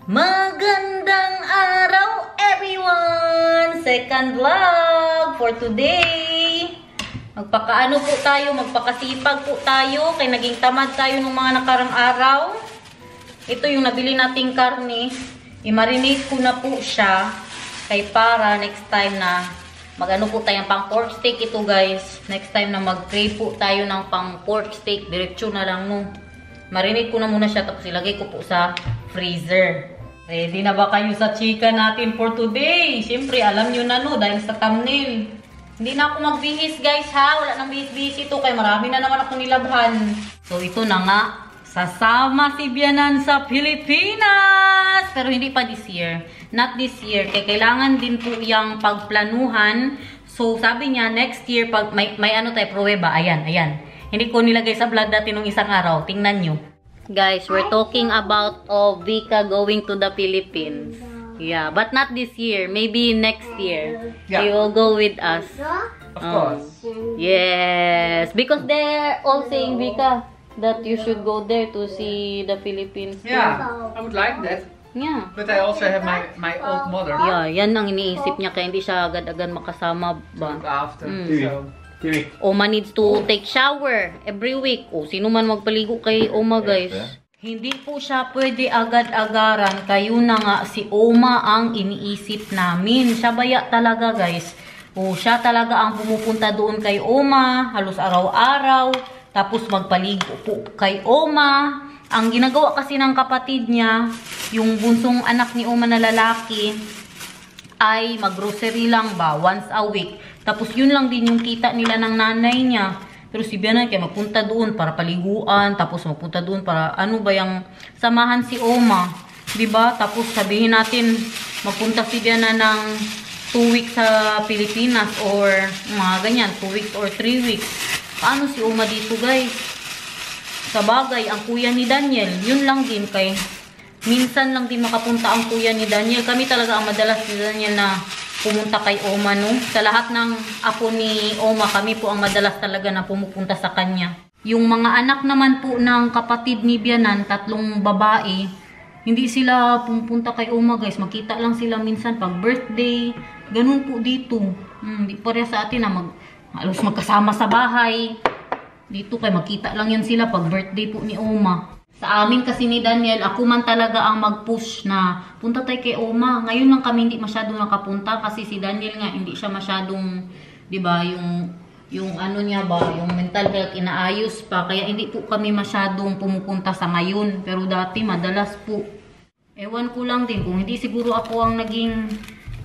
Magandang araw everyone! Second vlog for today. Magpakaano po tayo, magpakasipag po tayo kay naging tamad tayo ng mga nakarang araw. Ito yung nabili nating karne. I-marinate ko na po siya kay para next time na mag-ano po tayo pang pork steak ito guys. Next time na mag-crave po tayo ng pang pork steak, diretso na lang no. Marinate ko na muna siya tapos ilagay ko po sa freezer. Ready na ba kayo sa chika natin for today? Siyempre, alam nyo na no, dahil sa thumbnail. Hindi na ako magbihis guys ha. Wala nang bihis-bihis ito kay marami na naman ako nilabhan. So ito na nga, sasama si Bianan sa Pilipinas. Pero hindi pa this year. Not this year. Kaya kailangan din po yung pagplanuhan. So sabi niya, next year, pag may ano tayo, pruweba. Ayan, ayan. Hindi ko nilagay sa vlog dati nung isang araw. Tingnan nyo. Guys, we're talking about Vika going to the Philippines. Yeah, but not this year. Maybe next year. Yeah. He will go with us. Of course. Yes. Because they're all saying, Vika, that you should go there to see the Philippines. Yeah, I would like that. Yeah. But I also have my old mother. Yeah, yan ang iniisip niya. Kaya hindi siya agad-agad makasama ba. Look after. So. Oma needs to take shower every week. O, sino man magpaligo kay Oma, guys. Hindi po siya pwede agad-agaran. Kayo na nga, si Oma ang iniisip namin. Siya baya talaga, guys. O, siya talaga ang pumupunta doon kay Oma. Halos araw-araw. Tapos magpaligo po kay Oma. Ang ginagawa kasi ng kapatid niya, yung bunsong anak ni Oma na lalaki, ay mag-grocery lang ba once a week. Tapos yun lang din yung kita nila ng nanay niya. Pero si Bianan kaya magpunta doon para paliguan. Tapos magpunta doon para ano ba yung samahan si Oma. Diba? Tapos sabihin natin magpunta si Bianan ng 2 weeks sa Pilipinas or mga ganyan. 2 weeks or 3 weeks. Paano si Oma dito guys? Sa bagay, ang kuya ni Daniel, yun lang din kay minsan lang din makapunta ang kuya ni Daniel. Kami talaga ang madalas ni Daniel na pumunta kay Oma, no? Sa lahat ng apo ni Oma, kami po ang madalas talaga na pumupunta sa kanya. Yung mga anak naman po ng kapatid ni Bianan, 3 babae, hindi sila pumupunta kay Oma, guys. Magkita lang sila minsan pag birthday. Ganun po dito. Hindi pareha sa atin na halos magkasama sa bahay. Dito kay magkita lang yan sila pag birthday po ni Oma. Sa amin kasi ni Daniel, ako man talaga ang mag-push na punta tayo kay Oma. Ngayon lang kami hindi masyadong nakapunta kasi si Daniel nga hindi siya masyadong, 'di ba, yung ano niya ba, yung mental health inaayos pa kaya hindi po kami masyadong pumupunta sa ngayon. Pero dati madalas po. Ewan ko lang din kung hindi siguro ako ang naging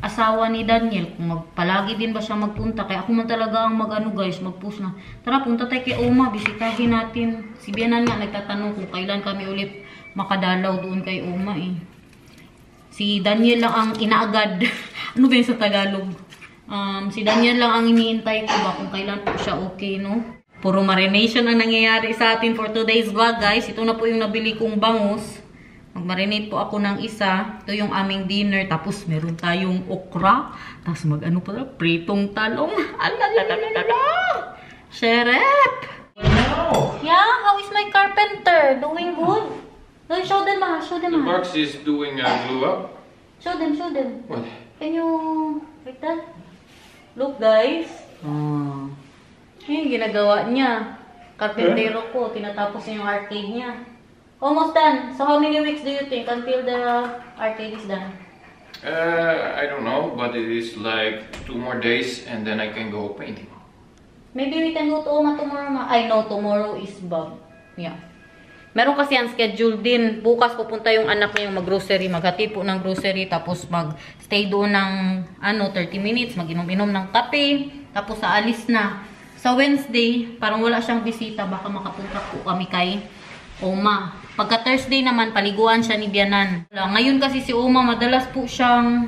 asawa ni Daniel, kung palagi din ba siya magpunta. Kaya ako man talaga ang mag-ano guys, mag-push na tara punta tayo kay Oma, bisitahin natin. Si Bianan nga nagtatanong kung kailan kami ulit makadalaw doon kay Oma eh. Si Daniel lang ang inaagad. Ano ba yun sa Tagalog? Si Daniel lang ang iniintay ko ba kung kailan po siya okay, no? Puro marination ang nangyayari sa atin for today's vlog guys. Ito na po yung nabili kong bangus. Mag-marinate po ako ng isa. Ito yung aming dinner. Tapos meron tayong okra. Tapos mag-ano pa, pritong talong. Alalalala! Sherep! No! Yeah, how is my carpenter? Doing good? Don't show them, ma. Show them, The ma. box is doing glue up. Show them, show them. What? Can you like that? Look, guys. Yung ginagawa niya. Carpentero ko. Tinatapos niya yung arcade niya. Almost done. So how many weeks do you think until the arcade is done? I don't know, but it is like 2 more days and then I can go painting. Maybe we can go to Oma tomorrow. I know tomorrow is Bob. Yeah. Meron kasi ang schedule din. Bukas pupunta yung anak niya yung mag-grocery. Maghati po ng grocery. Tapos mag-stay doon ng 30 minutes. Mag-inom-inom ng kape. Tapos aalis na. Sa Wednesday, parang wala siyang bisita. Baka makapunta po kami kay Oma. Pagka Thursday naman, paliguan siya ni Bianan. Ngayon kasi si Oma, madalas po siyang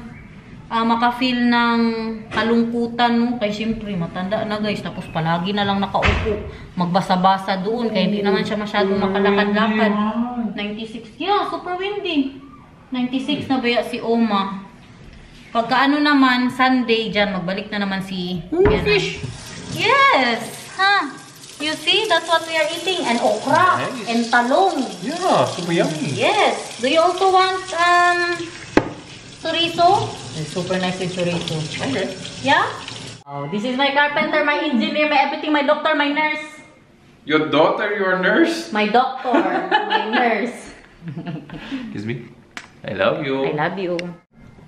makafeel ng kalungkutan, no? Kaya siyempre, matanda na guys. Tapos palagi na lang nakaupo. Magbasa-basa doon. Kaya hindi naman siya masyadong makalakad-lakad. 96. Yeah, super windy. 96 na baya si Oma. Pagka ano naman, Sunday, dyan, magbalik na naman si Bianan. Fish! Yes! Ha? You see, that's what we are eating. And okra. Nice. And talong. Yeah, super yummy. Yes. Do you also want chorizo. It's super nice with chorizo. Okay. Yeah? Oh, this is my carpenter, my engineer, my everything, my doctor, my nurse. Your daughter, your nurse? My doctor, my nurse. Kiss me. I love you. I love you.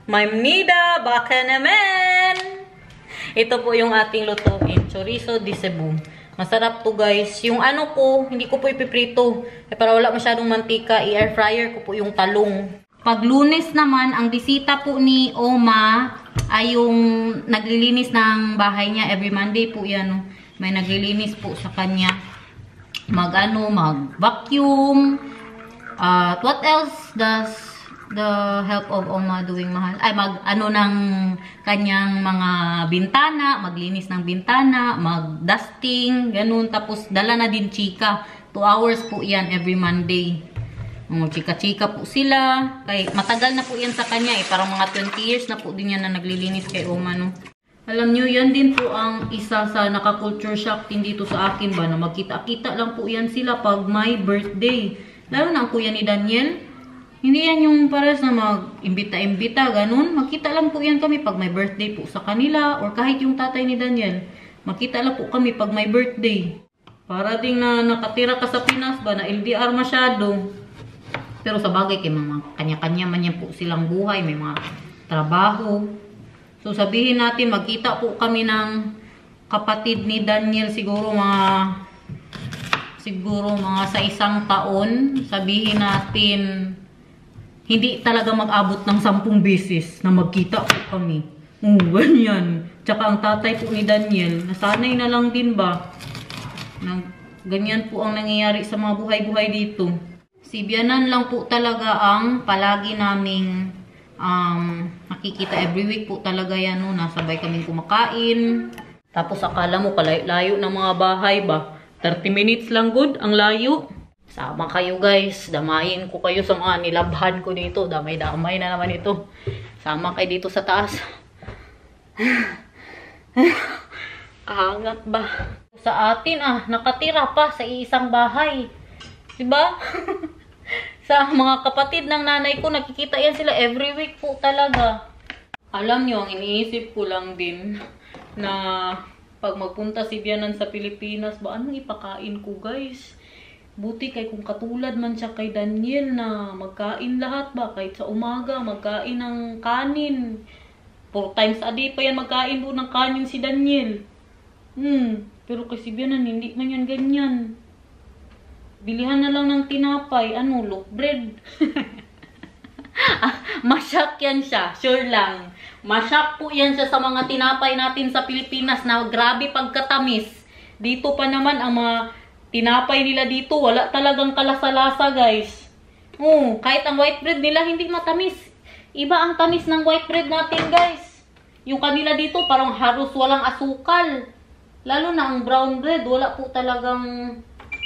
Ma'am Nida, baka naman! Ito po yung ating lutuin. Chorizo di Cebu. Masarap to guys. Yung ano ko, hindi ko po ipiprito. Para wala masyadong mantika, i-air fryer ko po yung talong. Pag Lunes naman, ang bisita po ni Oma ay yung naglilinis ng bahay niya. Every Monday po yan. May naglilinis po sa kanya. Mag-vacuum. What else does the help of Oma doing, mahal? Ay, ng kanyang mga bintana, maglinis ng bintana, mag-dusting, ganun. Tapos, dala na din chika. 2 hours po yan every Monday. Chika-chika po sila. Kay, matagal na po yan sa kanya eh. Parang mga 20 years na po din yan na naglilinis kay Oma, no? Alam nyo, yan din po ang isa sa naka-culture shock din dito sa akin ba, na magkita-kita lang po yan sila pag may birthday. Lalo na ang kuya ni Daniel. Hindi yan yung pares na mag-imbita-imbita, ganun. Magkita lang po yan kami pag may birthday po sa kanila, or kahit yung tatay ni Daniel. Magkita lang po kami pag may birthday. Para ding na nakatira ka sa Pinas ba, na LDR masyado. Pero sa bagay, kay mga kanya-kanya man yan po silang buhay, may mga trabaho. So sabihin natin, magkita po kami ng kapatid ni Daniel siguro mga sa 1 taon. Sabihin natin, hindi talaga mag-abot ng 10 beses na magkita po kami. Ganyan. Tsaka ang tatay po ni Daniel, nasanay na lang din ba? Ganyan po ang nangyayari sa mga buhay-buhay dito. Si Bianan lang po talaga ang palagi naming nakikita every week po talaga yan, no? Nasabay kaming kumakain. Tapos akala mo layo ng mga bahay ba? 30 minutes lang good ang layo. Sama kayo guys. Damayin ko kayo sa mga nilabhan ko dito. Damay-damay na naman ito. Sama kayo dito sa taas. Kahangat ba? Sa atin nakatira pa sa iisang bahay. Diba? Sa mga kapatid ng nanay ko, nakikita yan sila every week po talaga. Alam nyo, ang iniisip ko lang din na pag magpunta si Bianan sa Pilipinas, ba anong ipakain ko guys? Buti kay kung katulad man siya kay Daniel na magkain lahat ba? Kahit sa umaga, magkain ng kanin. 4 times a day pa yan magkain po ng kanin si Daniel. Pero kay si Bianan, hindi man yan ganyan. Bilihan na lang ng tinapay. Loaf bread. Masyak yan siya. Sure lang. Masyak po yan siya sa mga tinapay natin sa Pilipinas na grabe pagkatamis. Dito pa naman ang mga tinapay nila dito. Wala talagang kalasa-lasa guys. Kahit ang white bread nila hindi matamis. Iba ang tamis ng white bread natin guys. Yung kanila dito parang halos walang asukal. Lalo na ang brown bread. Wala po talagang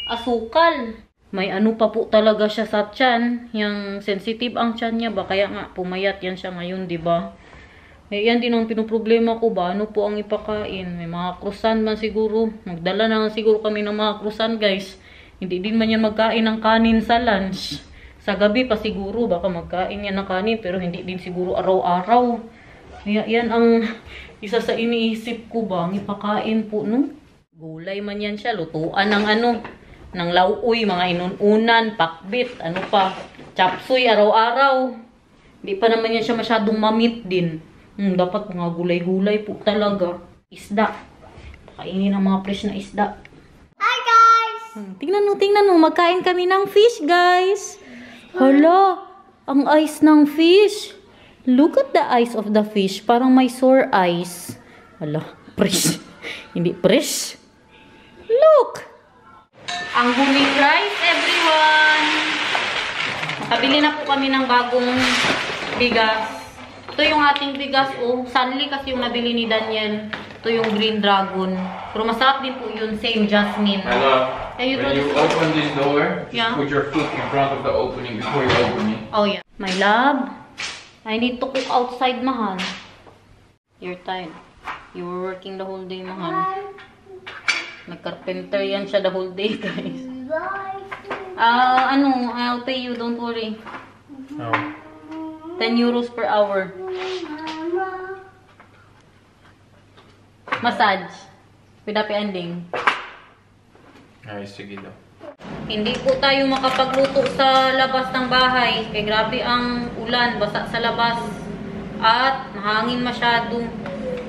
asukal. May ano pa po talaga siya sa tiyan. Yung sensitive ang tiyan niya ba? Kaya nga pumayat yan siya ngayon, di ba? Yan din ang pinoproblema ko ba? Ano po ang ipakain? May mga krusan man siguro. Magdala na siguro kami ng mga krusan, guys. Hindi din man yan magkain ng kanin sa lunch. Sa gabi pa siguro. Baka magkain yan ng kanin. Pero hindi din siguro araw-araw. Yan ang isa sa iniisip ko ba? Ang ipakain po, no? Gulay man yan siya. Lutuan ng ng lauoy, mga inununan, pakbit, ano pa, chapsuy, araw-araw. Hindi pa naman yan siya masyadong mamit din. Dapat mga gulay-gulay po talaga. Isda. Kainin ang mga fresh na isda. Hi guys! Tingnan mo, magkain kami ng fish, guys. Hala, ang eyes ng fish. Look at the eyes of the fish. Parang may sore eyes. Hala, fresh. Hindi fresh. Look! Ang huling rice, everyone! Nakabili na po kami ng bagong bigas. Ito yung ating bigas, Sunly kasi yung nabili ni Daniel. Ito yung Green Dragon. Pero masarap din po yun, same Jasmine. Hello. When you open this door, Yeah. put your foot in front of the opening before you open it. Oh yeah. My love, I need to cook outside, mahal. You're tired. You were working the whole day, mahal. Nag-carpenter yan siya the whole day, guys. I'll pay you, don't worry. Oh. 10 euros per hour. Massage. Pidapi ending. Ay, sige daw. Hindi po tayo makapagluto sa labas ng bahay. Kaya grabe ang ulan, basa sa labas. At mahangin masyado.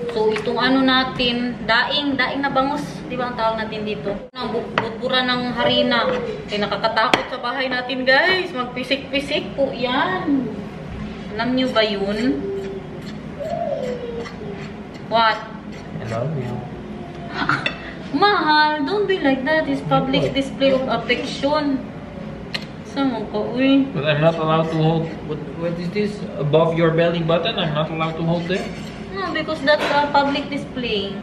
So itong ano natin, daing na bangus. Di ba ang tawag natin dito? Ang butbura ng harina. Kaya nakakatakot sa bahay natin guys. Magpisik-pisik po yan. Alam nyo ba yun? What? I love you. Mahal, don't be like that. It's public display of affection. Sama ka, uy. But I'm not allowed to hold. What is this? Above your belly button? I'm not allowed to hold it? No, because that's a public display.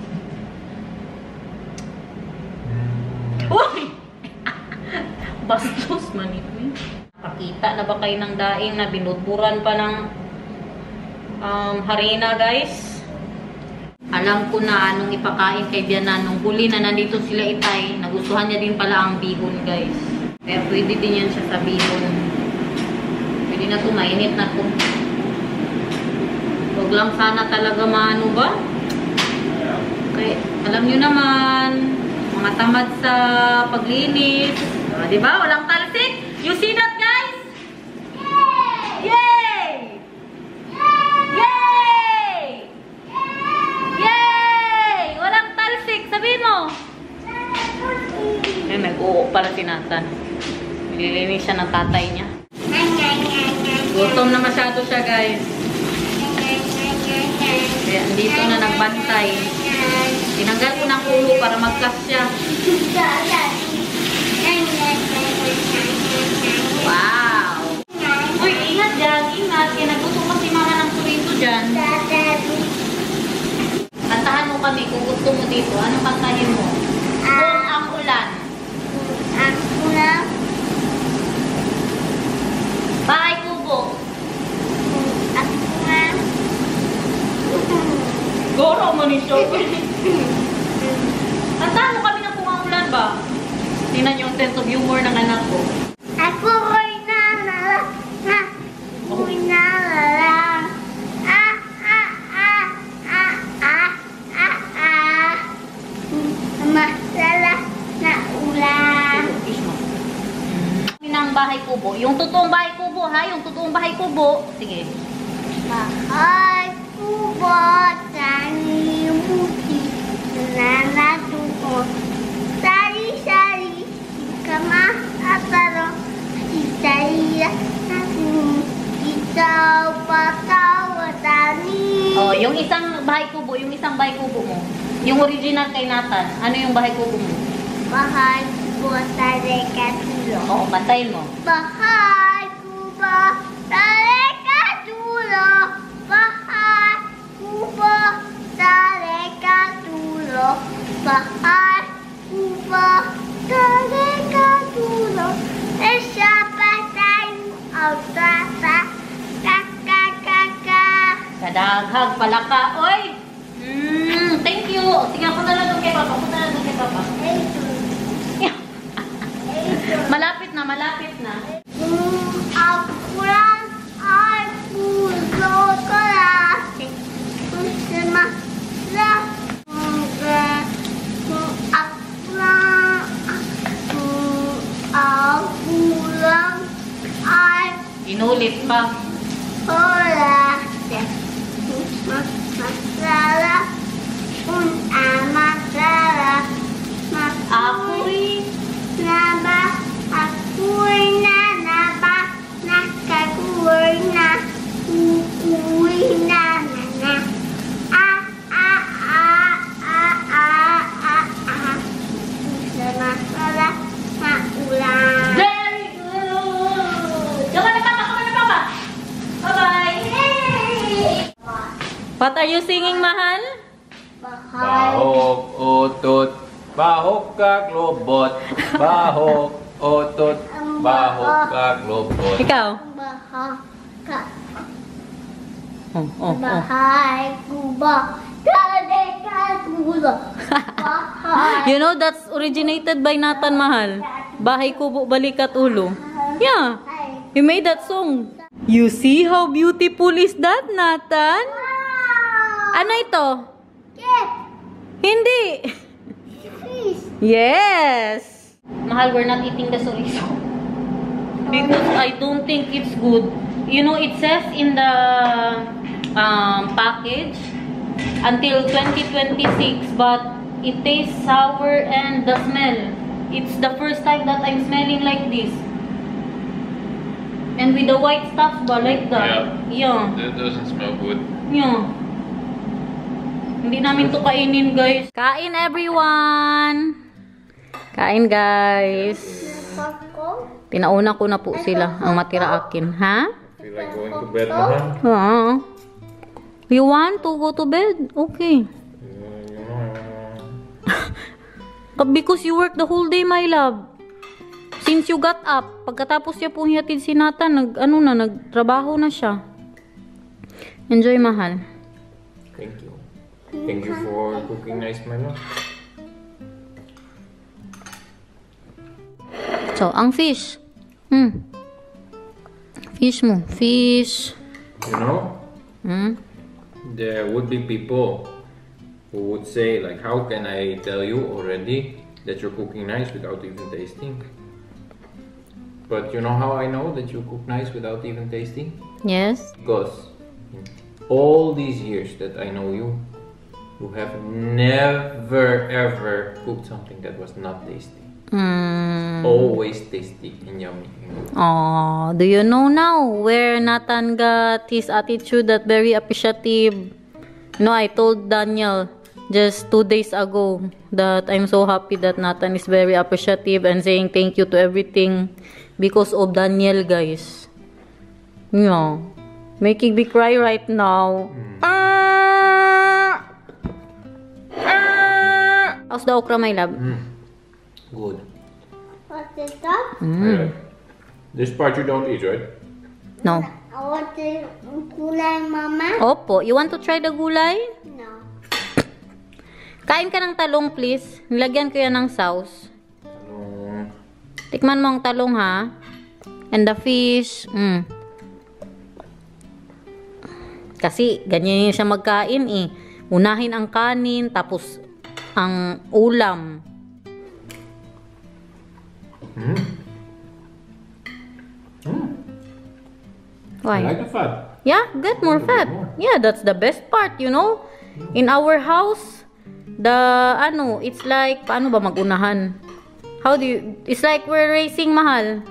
Uy! Bastos man ito eh. Pakita na ba kayo ng daing na binutburan pa ng harina, guys? Alam ko na anong ipakain kay Diana. Nung huli na nandito sila itay, nagustuhan niya din pala ang bihon, guys. Kaya pwede din yan siya sa bihon. Pwede na ito, mainit na ito. Huwag lang sana talaga maano ba? Okay, alam nyo naman, mga tamad sa paglinis. Diba? Walang talsik. You see that, guys? Yay! Yay! Yay! Walang talsik. Sabihin mo. Eh, nag-uok pala si Nathan. Nililinis siya ng tatay niya. Gutom na masyado siya, guys. Kaya andito na nagbantay. Tinanggal ko ng ulo para magkasya. Wow! Uy, ingat dyan. Ingat. Kaya naggusto pa si mama ng turito dyan. Kantahan mo kami kung gusto mo dito. Anong kantahin mo? Kung ang ulan. Bahay kubo. Goro mo ni Show. Kantahan mo kami ng kung ang ulan ba? Tingnan yung sense of humor ng anak ko. Ako ko'y nalala, ako'y nalala. Masala na ulan. Ng bahay kubo. Yung totoong bahay kubo, ha? Yung totoong bahay kubo. Sige. Bahay kubo, salimuti, nanatuon. Sari-sari, kama ataro, isaya, natin, ikaw patawatani. Oh, yung isang bahay kubo mo. Yung original kay Nathan. Ano yung bahay kubo mo? Bahay kubo, tarekatulo. Oo, bantayin mo. Bahay kubo, tarekatulo. Bahay kubo, tarekatulo. Bahay kubo, tarekatulo. Siapa tayo ang tata? Kakakaka. Kadaghag pala ka. Oy! Thank you. Sige, ako na lang doon kay Papa. Malapit na. Ako lang ay puso ko lang. Kusama lang. Ako lang ay Inulit pa. wala. Masala. Masala. Ako'y Naba, ako'y nanaba, nakakuwi na, uuwi na. Masala na ulan. very good! Come on, Papa! Bye-bye! What are you singing, Mahal? Bahok, otot, bahok kag lobot. Bahok, otot, bahok kag lobot. Ikaw? Bahaka. Oh. Bahay kuba. Tarekatulo. Bahay. You know, that's originated by Nathan, Mahal. Bahay kubo, balikat ulo. Yeah, he made that song. You see how beautiful is that, Nathan? Wow! Ano ito? Cat! Hindi. Fish! Yes. Mahal, we're not eating the chorizo. Because I don't think it's good. You know, it says in the package until 2026, but it tastes sour and the smell. It's the first time that I'm smelling like this. And with the white stuff ba, like that? Yeah. That doesn't smell good. Yeah. Hindi namin to kainin, guys. Kain, everyone! Kain, guys. Popcorn? Tinauna ko na po sila ang matira akin. Ha? Feel like going to bed, Mahan? You want to go to bed? Okay. Because you work the whole day, my love. Since you got up, pagkatapos niya pong hihatid si Nathan, nagtrabaho na siya. Enjoy, mahal. Thank you. Thank you for cooking nice, my love. So, ang fish. Fish mo. Fish. You know, there would be people who would say, like, how can I tell you already that you're cooking nice without even tasting? But you know how I know that you cook nice without even tasting? Yes. Because in all these years that I know you, you have never ever cooked something that was not tasty. Always tasty and yummy. Oh, do you know now where Nathan got his attitude that very appreciative? No, I told Daniel just 2 days ago that I'm so happy that Nathan is very appreciative and saying thank you to everything because of Daniel, guys. Yeah. Making me cry right now. How's the okra, my love? Good. What is that? Yeah. This part you don't eat, right? No. What is gulay, Mama? Opo. You want to try the gulay? No. Kain ka ng talong, please. Nilagyan ko yan ng sauce. Talong. Tikman mo ang talong, ha? And the fish. Kasi, ganyan siya magkain, eh. Unahin ang kanin, tapos ang ulam. Why? I like the fat. Yeah, get more fat. Yeah, that's the best part, you know? In our house, it's like, paano ba magunahan? It's like we're racing, mahal.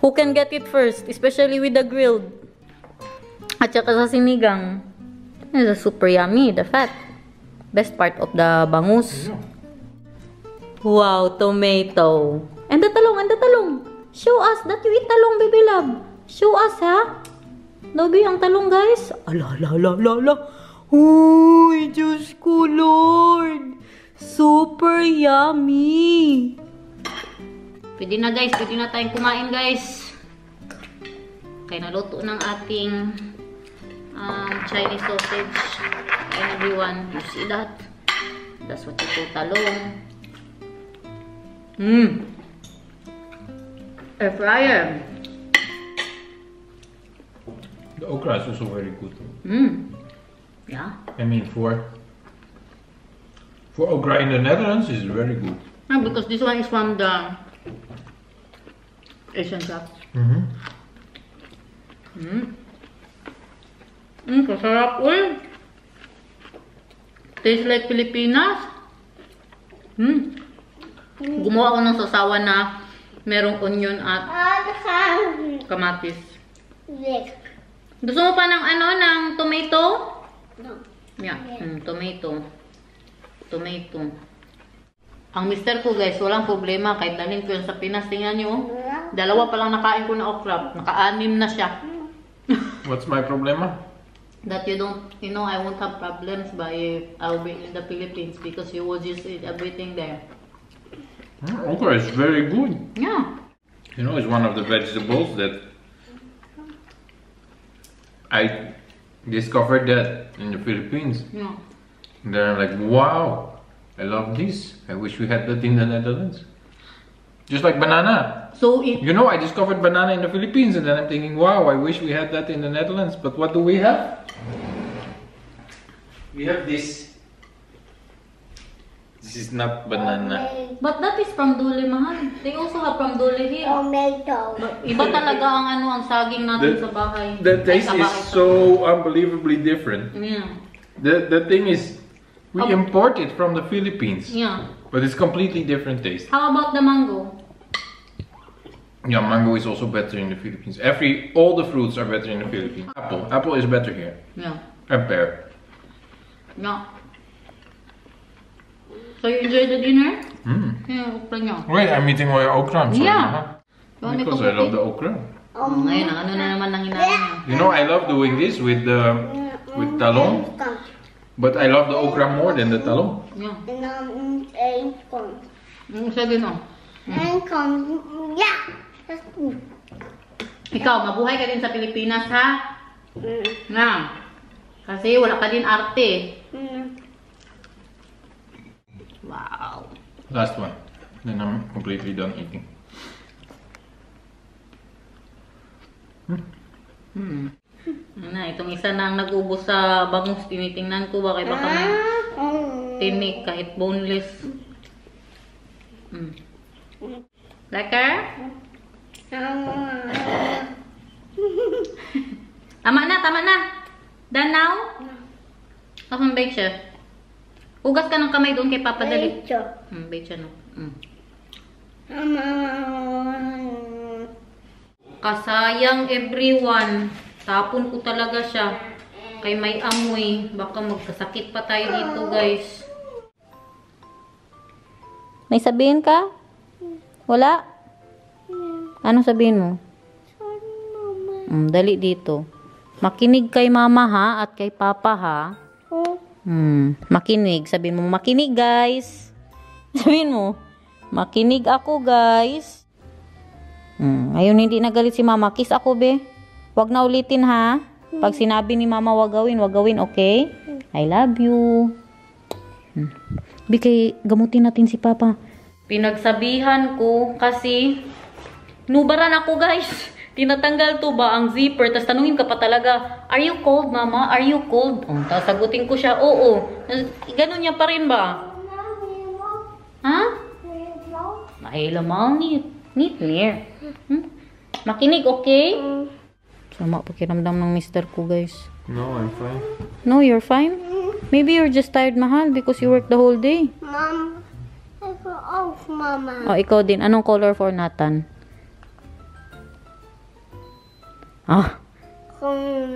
Who can get it first? Especially with the grilled. At saka sa sinigang. It's super yummy, the fat. Best part of the bangus. Wow, tomato. And the talong. Show us that you eat talong, baby love. Show us, ha? Labi ang talong, guys. Ala. Uy, Diyos ko, Lord. Super yummy. Pwede na, guys. Pwede na tayong kumain, guys. Kaya naluto ng ating Chinese sausage. And everyone, you see that? That's what you call talong. Air fryer. The okra is also very good. Yeah. I mean, for okra in the Netherlands is very good. Because this one is from the Asian shop. Kasarap, uy. Tastes like Pilipinas. Gumawa ako ng sasawa na merong onion at kamatis. Yes. Gusto mo pa ng tomato? No. Yeah, tomato. Ang mister ko, guys, walang problema. Kahit dalhin ko yun sa Pinas, tingnan nyo. Dalawa pa lang nakain ko na okra. Naka-anim na siya. What's my problema? That you don't, I won't have problems by I'll be in the Philippines because you will just eat everything there. Okra is very good. Yeah. You know, it's one of the vegetables that I discovered that in the Philippines. Yeah. And then I'm like, wow, I love this. I wish we had that in the Netherlands. Just like banana. So if You know, I discovered banana in the Philippines and then I'm thinking, wow, I wish we had that in the Netherlands. But what do we have? We have this. This is not banana. but that is from Dole, mahal. They also have from Dole here. Tomato. Iba talaga ang ang saging natin sa bahay. The taste Sa is bahay. so unbelievably different. Yeah. The thing is, we import it from the Philippines, Yeah. but it's completely different taste. How about the mango? Yeah, mango is also better in the Philippines. All the fruits are better in the Philippines. Apple is better here. Yeah. And pear. Yeah. So you enjoy the dinner? Mm. Yeah, okra niya. Wait, I'm eating my okra. I'm sorry, Yeah. Mama. You want me Because to I love cook the it? okra. Ngayon, ano na naman ang inaano niya? You know, I love doing this with talong, but I love the okra more than the talong. Yeah. Acorn. Sabi no. Acorn. Yeah. That's good. Ikaw, mabuhay ka din sa Pilipinas, ha? Na. Kasi wala ka din arte. Wow. Last one. Then I'm completely done eating. Na, itong isa na ang nag-ubos sa bangus. Tinitingnan ko ba kay baka may tinik kahit boneless. Lekker? Tama na, tama na. Done now? Kapag bake siya. Hugas ka ng kamay doon kay Papa dali. Bake siya no. Kasayang everyone. Tapon ko talaga siya. Kay may amoy. Baka magkasakit pa tayo dito guys. May sabihin ka? Wala? Ano sabihin mo? Dali dito. Makinig kay mama ha at kay papa ha. Makinig. Sabihin mo, makinig guys. Sabihin mo, makinig ako guys. Ayun, hindi nagalit si mama. Kiss ako be. Wag na ulitin ha. Pag sinabi ni mama wag gawin, okay? I love you. Bigay, gamutin natin si papa. Pinagsabihan ko kasi nubaran ako guys. Tinatanggal to ba ang zipper? Tapos tanungin ka pa talaga, are you cold mama? Are you cold? Tapos sagutin ko siya, oo. Ganun niya pa rin ba? Ha? Ay, lamang neat near. Makinig, okay? Sama pakiramdam ng mister ko guys. No, I'm fine. No, you're fine? Maybe you're just tired mahal because you worked the whole day. Mom, I go off, Mama. Oh, ikaw din. Anong color for Nathan?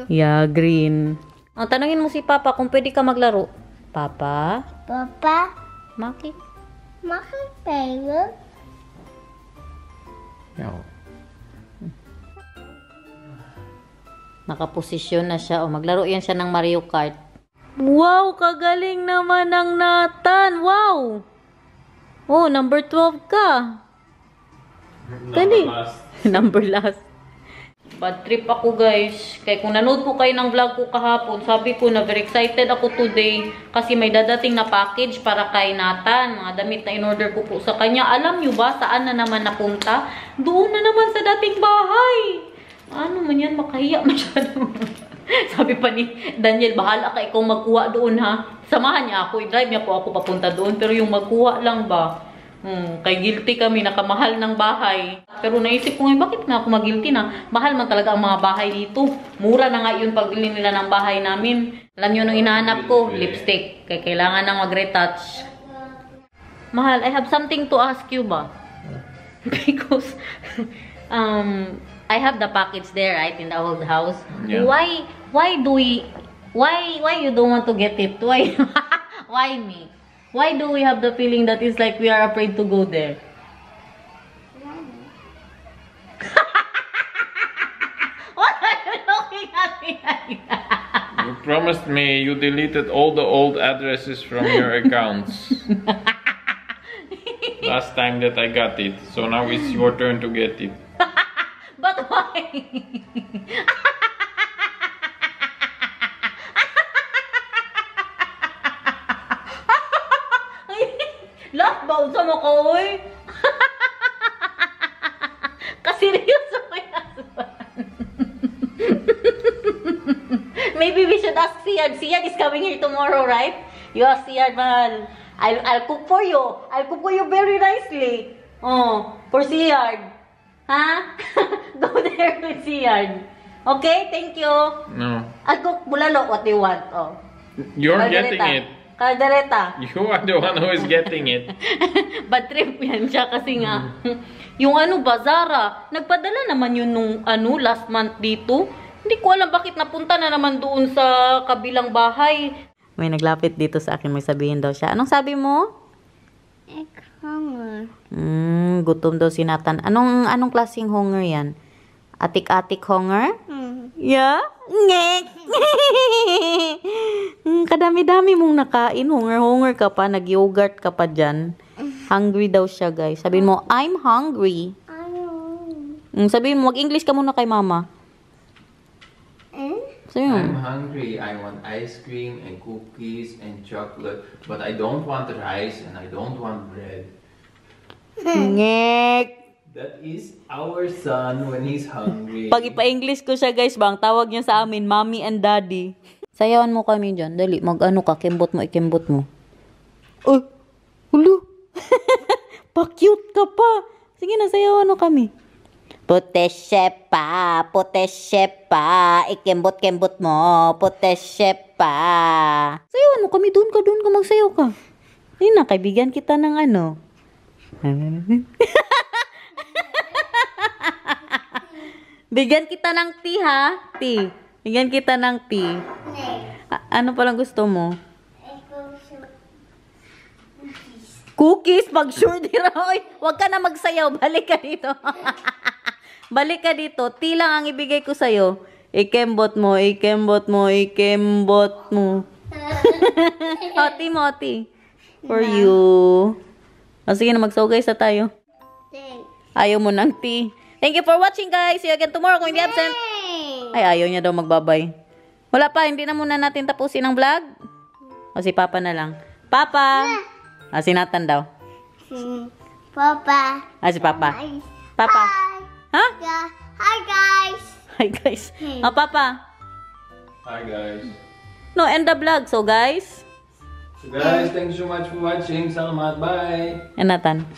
Yeah, green. Tanungin mo si Papa kung pwede ka maglaro. Papa? Papa, Maki? makipelo. Yeah. Nakaposisyon na siya. O, maglaro yan siya ng Mario Kart. Wow! Kagaling naman ng Nathan! Wow! Oh, number 12 ka. Dali. Number last. Bad trip ako guys. Kaya kung nanood ko kayo ng vlog ko kahapon, sabi ko na very excited ako today kasi may dadating na package para kay Nathan. Mga damit na in-order ko po sa kanya. Alam nyo ba saan na naman napunta? Doon na naman sa dating bahay. Ano man yan? Makahiya masyado. Sabi pa ni Daniel, bahala ka ikaw magkuha doon ha. Samahan niya ako. I-drive niya po ako papunta doon. Pero yung magkuha lang ba? Kay guilty kami, nakamahal ng bahay. Pero naisip ko ngayon, bakit nga ako mag-guilty na? Mahal man talaga ang mga bahay dito. Mura na nga yun pagbili nila ng bahay namin. Alam nyo nung hinahanap ko, lipstick. Kaya kailangan nang mag-retouch. Mahal, I have something to ask you ba? Because, I have the package there, right, in the old house. Yeah. Why you don't want to get it? Why me? Why do we have the feeling that it's like we are afraid to go there? What are you looking at me like that? You promised me you deleted all the old addresses from your accounts. Last time that I got it. So now it's your turn to get it. But why? Last bounce mo ko, oy. Maybe we should ask Siad. Siad is coming here tomorrow, right? You ask Siad, mahal. I'll cook for you. I'll cook for you very nicely. Oh, for Siad. Ha? Go there with Siad. Okay, thank you. No. I'll cook bulalo. What do you want? Oh. You're getting it. Caldereta. You are the one who is getting it. Bad trip yan siya kasi nga. Yung ano ba, Zara, nagpadala naman yun nung last month dito. Hindi ko alam bakit napunta na naman doon sa kabilang bahay. May naglapit dito sa akin, may sabihin daw siya. Anong sabi mo? Hunger. Gutom daw si Nathan. Anong klaseng hunger yan? Atik-atik hunger? Yeah? Ngek! Kadami-dami mong nakain. Hunger ka pa. Nag-yogurt ka pa dyan. Hungry daw siya, guys. Sabihin mo, I'm hungry. Sabihin mo, mag-English ka muna kay mama. Sabihin mo. I'm hungry. I want ice cream and cookies and chocolate. But I don't want rice and I don't want bread. Ngek! That is our son when he's hungry. Pag ipa-English ko siya, guys, bang tawag niya sa amin, mommy and daddy. Sayawan mo kami dyan. Dali, mag-ano ka, kembot mo, ikembot mo. Oh, ulo. Pa-cute ka pa. Sige na, sayawan mo kami. Puteshe pa, ikembot-kembot mo, puteshe pa. Sayawan mo kami, doon ka, magsayaw ka. Ayun na, kaibigan kita ng ano. Bigyan kita ng tea, ha? Tea. Bigyan kita ng tea. Ano palang gusto mo? Cookies? Pag sure di Roy. Huwag ka na magsayaw. Balik ka dito. Balik ka dito. Tea lang ang ibigay ko sa'yo. Ikembot mo, ikembot mo, ikembot mo. Tea mo, tea. For you. O sige na, magsawgay sa tayo. Ayaw mo ng tea. Thank you for watching, guys. See you again tomorrow kung hindi absent. Ay, ayaw niya daw magbabay. Wala pa, hindi na muna natin tapusin ang vlog. O si Papa na lang. Papa! Si Nathan daw. Papa. Si Papa. Papa. Ha? Hi, guys. Hi, guys. Papa. Hi, guys. No, end the vlog. So, guys. So, guys, thanks so much for watching. Salamat. Bye. And Nathan.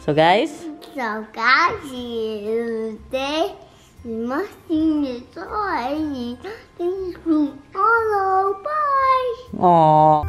So, guys. So, guys, today we must sing the story. Thank you. Hello, bye. Aww.